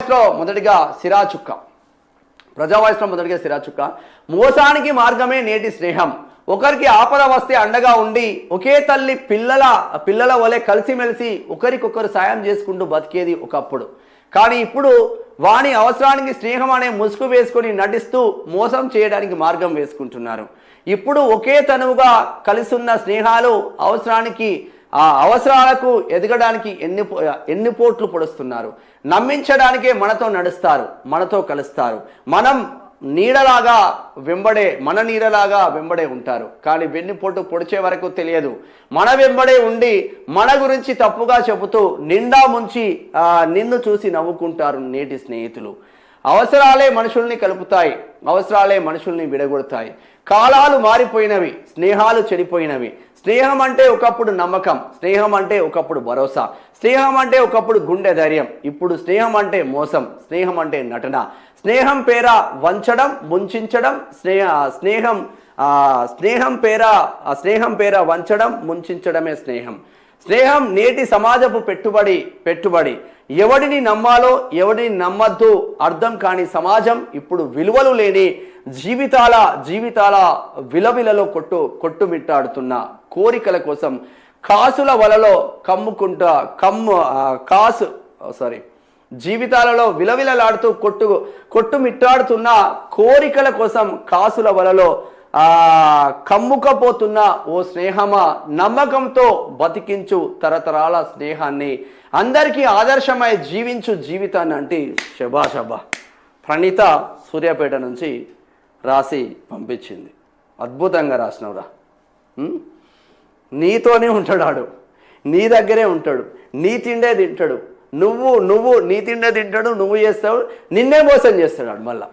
వాయిస్లో మొదటిగా సిరాచుక్క. మోసానికి మార్గమే నేటి స్నేహం. ఒకరికి ఆపద వస్తే అండగా ఉండి ఒకే తల్లి పిల్లల వలె కలిసిమెలిసి ఒకరికొకరు సాయం చేసుకుంటూ బతికేది ఒకప్పుడు. కానీ ఇప్పుడు వాని అవసరానికి స్నేహం అనే ముసుగు వేసుకొని నటిస్తూ మోసం చేయడానికి మార్గం వేసుకుంటున్నారు. ఇప్పుడు ఒకే తనువుగా కలిసున్న స్నేహాలు అవసరాలకు ఎదగడానికి ఎన్ని పోట్లు పొడుస్తున్నారు. నమ్మించడానికే మనతో నడుస్తారు, మనతో కలుస్తారు. మన నీడలాగా వెంబడే ఉంటారు. కానీ వెన్నుపోటు పొడిచే వరకు తెలియదు. మన వెంబడే ఉండి మన గురించి తప్పుగా చెబుతూ నిండా ముంచి నిన్ను చూసి నవ్వుకుంటారు నేటి స్నేహితులు. అవసరాలే మనుషుల్ని కలుపుతాయి, అవసరాలే మనుషుల్ని విడగొడతాయి. కాలాలు మారిపోయినవి, స్నేహాలు చెడిపోయినవి. స్నేహం అంటే ఒకప్పుడు నమ్మకం, స్నేహం అంటే ఒకప్పుడు భరోసా, స్నేహం అంటే ఒకప్పుడు గుండె ధైర్యం. ఇప్పుడు స్నేహం అంటే మోసం, స్నేహం అంటే నటన. స్నేహం పేర వంచడం, ముంచడం. స్నేహం పేర వంచడం, ముంచడమే స్నేహం. స్నేహం నేటి సమాజపు పెట్టుబడి. ఎవడిని నమ్మాలో ఎవడిని నమ్మద్దు అర్థం కాని సమాజం. ఇప్పుడు విలువలు లేని జీవితాల విలవిలలో కొట్టుమిట్టాడుతున్న కోరికల కోసం కాసుల వలలో జీవితాలలో విలవిలలాడుతూ కొట్టుమిట్టాడుతున్న కోరికల కోసం కాసుల వలలో కమ్ముకపోతున్న ఓ స్నేహమా, నమ్మకంతో బతికించు తరతరాల స్నేహాన్ని, అందరికీ ఆదర్శమై జీవించు జీవితాన్ని అంటే శబాషబా. ప్రణీత సూర్యాపేట నుంచి రాసి పంపించింది. అద్భుతంగా రాసినవురా. నీతోనే ఉంటాడు, నీ దగ్గరే ఉంటాడు, నీ తిండే తింటాడు. నువ్వు నీ తిండే తింటాడు, నువ్వు చేస్తావు, నిన్నే మోసం చేస్తాడు మళ్ళా.